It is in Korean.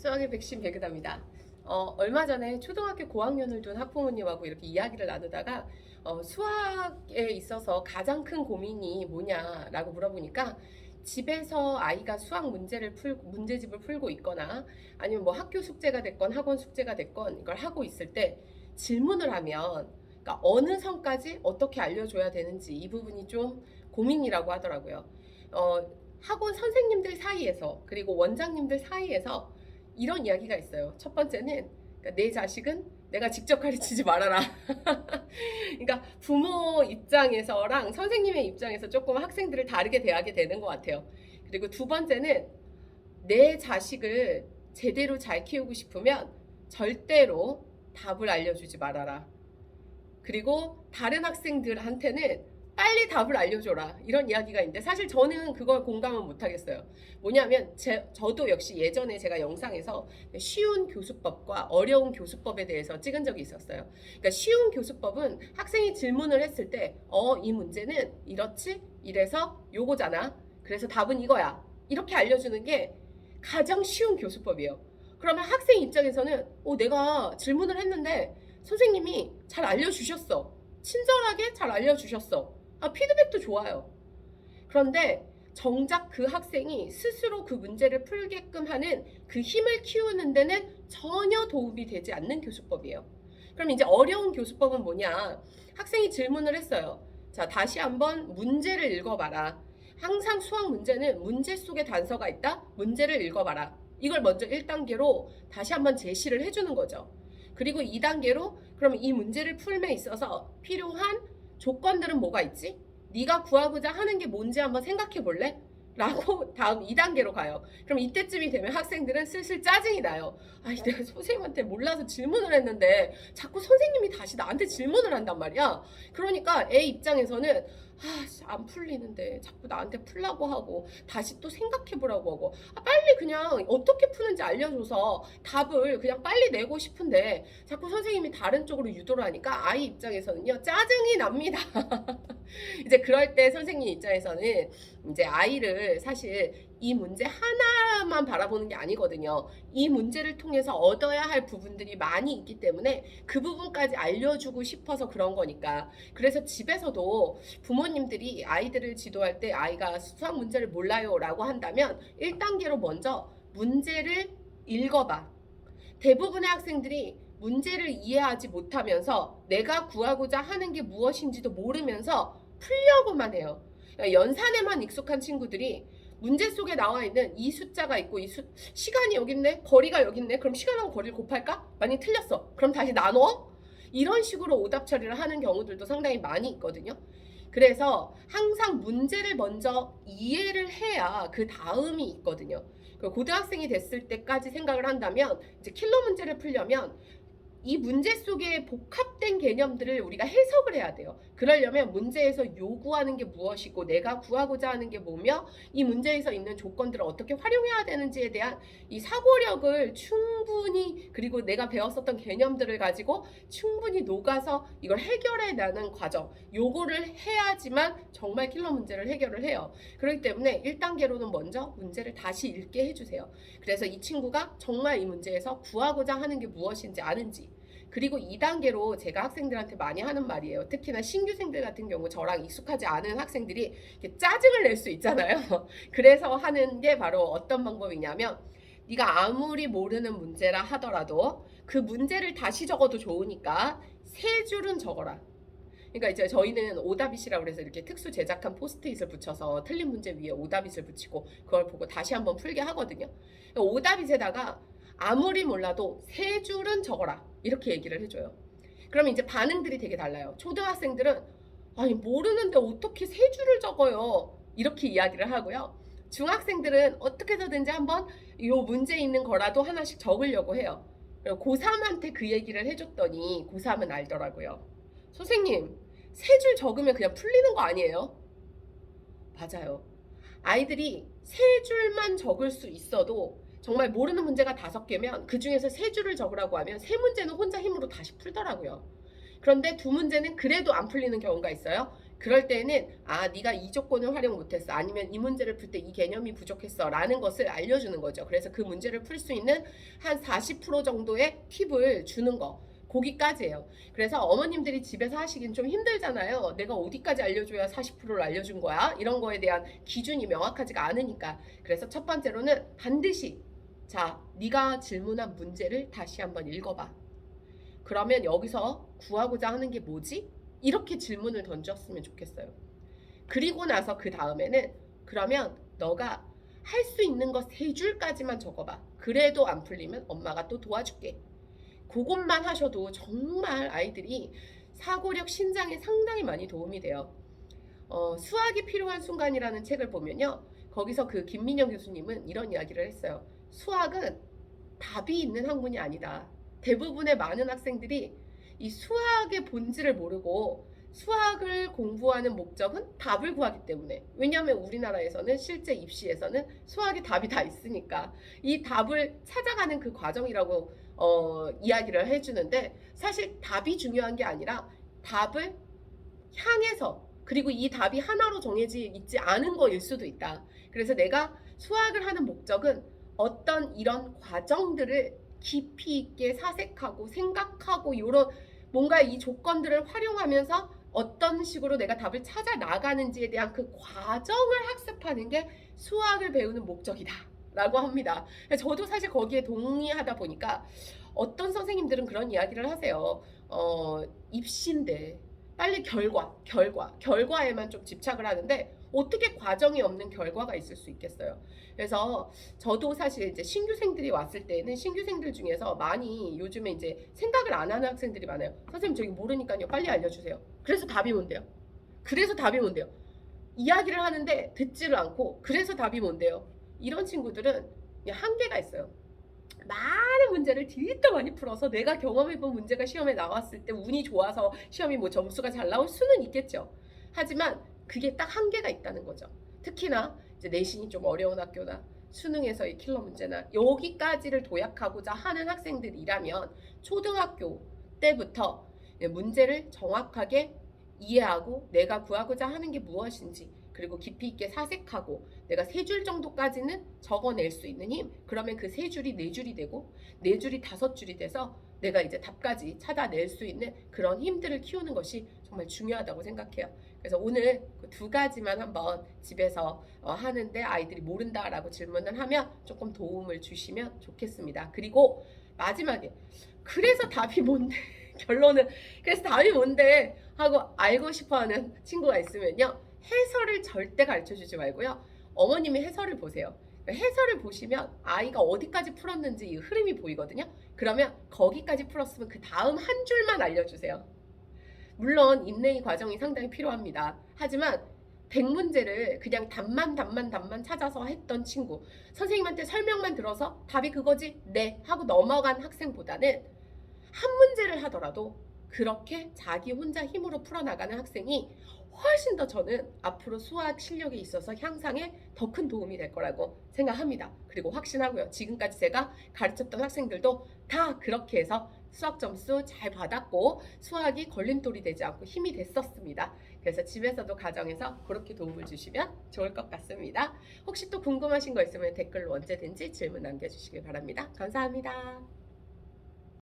수학의 백신 백은하입니다. 얼마 전에 초등학교 고학년을 둔 학부모님하고 이렇게 이야기를 나누다가 수학에 있어서 가장 큰 고민이 뭐냐라고 물어보니까 집에서 아이가 수학 문제집을 풀고 있거나 아니면 뭐 학교 숙제가 됐건 학원 숙제가 됐건 이걸 하고 있을 때 질문을 하면 그러니까 어느 선까지 어떻게 알려줘야 되는지 이 부분이 좀 고민이라고 하더라고요. 학원 선생님들 사이에서 그리고 원장님들 사이에서 이런 이야기가 있어요. 첫 번째는 그러니까 내 자식은 내가 직접 가르치지 말아라. 그러니까 부모 입장에서랑 선생님의 입장에서 조금 학생들을 다르게 대하게 되는 것 같아요. 그리고 두 번째는 내 자식을 제대로 잘 키우고 싶으면 절대로 답을 알려주지 말아라. 그리고 다른 학생들한테는 빨리 답을 알려줘라 이런 이야기가 있는데 사실 저는 그걸 공감은 못하겠어요. 뭐냐면 저도 역시 예전에 제가 영상에서 쉬운 교수법과 어려운 교수법에 대해서 찍은 적이 있었어요. 그러니까 쉬운 교수법은 학생이 질문을 했을 때 이 문제는 이렇지 이래서 요거잖아 그래서 답은 이거야 이렇게 알려주는 게 가장 쉬운 교수법이에요. 그러면 학생 입장에서는 내가 질문을 했는데 선생님이 잘 알려주셨어. 친절하게 잘 알려주셨어. 피드백도 좋아요. 그런데 정작 그 학생이 스스로 그 문제를 풀게끔 하는 그 힘을 키우는 데는 전혀 도움이 되지 않는 교수법이에요. 그럼 이제 어려운 교수법은 뭐냐? 학생이 질문을 했어요. 자, 다시 한번 문제를 읽어봐라. 항상 수학 문제는 문제 속에 단서가 있다? 문제를 읽어봐라. 이걸 먼저 1단계로 다시 한번 제시를 해주는 거죠. 그리고 2단계로 그럼 이 문제를 풀면 있어서 필요한 조건들은 뭐가 있지? 네가 구하고자 하는 게 뭔지 한번 생각해 볼래? 라고 다음 2단계로 가요. 그럼 이때쯤이 되면 학생들은 슬슬 짜증이 나요. 아니 내가 선생님한테 몰라서 질문을 했는데 자꾸 선생님이 다시 나한테 질문을 한단 말이야. 그러니까 애 입장에서는 안 풀리는데 자꾸 나한테 풀라고 하고 다시 또 생각해 보라고 하고 빨리 그냥 어떻게 푸는지 알려줘서 답을 그냥 빨리 내고 싶은데 자꾸 선생님이 다른 쪽으로 유도를 하니까 아이 입장에서는요 짜증이 납니다. 이제 그럴 때 선생님 입장에서는 이제 아이를 사실 이 문제 하나만 바라보는 게 아니거든요. 이 문제를 통해서 얻어야 할 부분들이 많이 있기 때문에 그 부분까지 알려주고 싶어서 그런 거니까. 그래서 집에서도 부모님들이 아이들을 지도할 때 아이가 수학 문제를 몰라요 라고 한다면 1단계로 먼저 문제를 읽어봐. 대부분의 학생들이 문제를 이해하지 못하면서 내가 구하고자 하는 게 무엇인지도 모르면서 풀려고만 해요. 연산에만 익숙한 친구들이 문제 속에 나와 있는 이 숫자가 있고 시간이 여기 있네 거리가 여기 있네 그럼 시간하고 거리를 곱할까? 만약 틀렸어 그럼 다시 나눠? 이런 식으로 오답 처리를 하는 경우들도 상당히 많이 있거든요. 그래서 항상 문제를 먼저 이해를 해야 그 다음이 있거든요. 고등학생이 됐을 때까지 생각을 한다면 이제 킬러 문제를 풀려면 이 문제 속에 복합된 개념들을 우리가 해석을 해야 돼요. 그러려면 문제에서 요구하는 게 무엇이고 내가 구하고자 하는 게 뭐며 이 문제에서 있는 조건들을 어떻게 활용해야 되는지에 대한 이 사고력을 충분히 그리고 내가 배웠었던 개념들을 가지고 충분히 녹아서 이걸 해결해 나가는 과정 요거를 해야지만 정말 킬러 문제를 해결을 해요. 그렇기 때문에 1단계로는 먼저 문제를 다시 읽게 해주세요. 그래서 이 친구가 정말 이 문제에서 구하고자 하는 게 무엇인지 아는지 그리고 2단계로 제가 학생들한테 많이 하는 말이에요. 특히나 신규생들 같은 경우 저랑 익숙하지 않은 학생들이 짜증을 낼 수 있잖아요. 그래서 하는 게 바로 어떤 방법이냐면 네가 아무리 모르는 문제라 하더라도 그 문제를 다시 적어도 좋으니까 3줄은 적어라. 그러니까 이제 저희는 오답잇이라고 해서 이렇게 특수 제작한 포스트잇을 붙여서 틀린 문제 위에 오답잇을 붙이고 그걸 보고 다시 한번 풀게 하거든요. 오답잇에다가 아무리 몰라도 3줄은 적어라. 이렇게 얘기를 해줘요. 그러면 이제 반응들이 되게 달라요. 초등학생들은 아니 모르는데 어떻게 3줄을 적어요. 이렇게 이야기를 하고요. 중학생들은 어떻게 해서든지 한번 이 문제에 있는 거라도 하나씩 적으려고 해요. 고3한테 그 얘기를 해줬더니 고3은 알더라고요. 선생님 3줄 적으면 그냥 풀리는 거 아니에요? 맞아요. 아이들이 3줄만 적을 수 있어도 정말 모르는 문제가 5개면 그 중에서 3줄을 적으라고 하면 3문제는 혼자 힘으로 다시 풀더라고요. 그런데 2문제는 그래도 안 풀리는 경우가 있어요. 그럴 때는 네가 이 조건을 활용 못했어. 아니면 이 문제를 풀 때 이 개념이 부족했어. 라는 것을 알려주는 거죠. 그래서 그 문제를 풀 수 있는 한 40% 정도의 팁을 주는 거. 거기까지예요. 그래서 어머님들이 집에서 하시긴 좀 힘들잖아요. 내가 어디까지 알려줘야 40%를 알려준 거야? 이런 거에 대한 기준이 명확하지가 않으니까. 그래서 첫 번째로는 반드시 자, 네가 질문한 문제를 다시 한번 읽어봐. 그러면 여기서 구하고자 하는 게 뭐지? 이렇게 질문을 던졌으면 좋겠어요. 그리고 나서 그 다음에는 그러면 너가 할 수 있는 거 3줄까지만 적어봐. 그래도 안 풀리면 엄마가 또 도와줄게. 그것만 하셔도 정말 아이들이 사고력 신장에 상당히 많이 도움이 돼요. 수학이 필요한 순간이라는 책을 보면요. 거기서 그 김민영 교수님은 이런 이야기를 했어요. 수학은 답이 있는 학문이 아니다. 대부분의 많은 학생들이 이 수학의 본질을 모르고 수학을 공부하는 목적은 답을 구하기 때문에. 왜냐하면 우리나라에서는 실제 입시에서는 수학의 답이 다 있으니까 이 답을 찾아가는 그 과정이라고 이야기를 해주는데, 사실 답이 중요한 게 아니라 답을 향해서, 그리고 이 답이 하나로 정해져 있지 않은 거일 수도 있다. 그래서 내가 수학을 하는 목적은 어떤 이런 과정들을 깊이 있게 사색하고 생각하고 이런 뭔가 이 조건들을 활용하면서 어떤 식으로 내가 답을 찾아 나가는지에 대한 그 과정을 학습하는 게 수학을 배우는 목적이다 라고 합니다. 저도 사실 거기에 동의하다 보니까 어떤 선생님들은 그런 이야기를 하세요. 입시인데 빨리 결과에만 좀 집착을 하는데 어떻게 과정이 없는 결과가 있을 수 있겠어요. 그래서 저도 사실 이제 신규생들이 왔을 때는 신규생들 중에서 많이 요즘에 이제 생각을 안 하는 학생들이 많아요. 선생님 저기 모르니까요 빨리 알려주세요. 그래서 답이 뭔데요? 그래서 답이 뭔데요? 이야기를 하는데 듣지를 않고 그래서 답이 뭔데요? 이런 친구들은 한계가 있어요. 많은 문제를 뒤도 많이 풀어서 내가 경험해본 문제가 시험에 나왔을 때 운이 좋아서 시험이 뭐 점수가 잘 나올 수는 있겠죠. 하지만 그게 딱 한계가 있다는 거죠. 특히나 이제 내신이 좀 어려운 학교나 수능에서의 킬러 문제나 여기까지를 도약하고자 하는 학생들이라면 초등학교 때부터 문제를 정확하게 이해하고 내가 구하고자 하는 게 무엇인지, 그리고 깊이 있게 사색하고 내가 3줄 정도까지는 적어낼 수 있는 힘, 그러면 그 3줄이 4줄이 되고 4줄이 5줄이 돼서 내가 이제 답까지 찾아낼 수 있는 그런 힘들을 키우는 것이 정말 중요하다고 생각해요. 그래서 오늘 그 2가지만 한번 집에서 하는데 아이들이 모른다라고 질문을 하면 조금 도움을 주시면 좋겠습니다. 그리고 마지막에 그래서 답이 뭔데 결론은 그래서 답이 뭔데 하고 알고 싶어하는 친구가 있으면요, 해설을 절대 가르쳐주지 말고요, 어머님이 해설을 보세요. 해설을 보시면 아이가 어디까지 풀었는지 이 흐름이 보이거든요. 그러면 거기까지 풀었으면 그 다음 한 줄만 알려주세요. 물론 인내의 과정이 상당히 필요합니다. 하지만 100문제를 그냥 답만 찾아서 했던 친구, 선생님한테 설명만 들어서 답이 그거지? 네 하고 넘어간 학생보다는 한 문제를 하더라도 그렇게 자기 혼자 힘으로 풀어나가는 학생이 훨씬 더 저는 앞으로 수학 실력에 있어서 향상에 더 큰 도움이 될 거라고 생각합니다. 그리고 확신하고요. 지금까지 제가 가르쳤던 학생들도 다 그렇게 해서 수학 점수 잘 받았고 수학이 걸림돌이 되지 않고 힘이 됐었습니다. 그래서 집에서도 가정에서 그렇게 도움을 주시면 좋을 것 같습니다. 혹시 또 궁금하신 거 있으면 댓글로 언제든지 질문 남겨주시길 바랍니다. 감사합니다.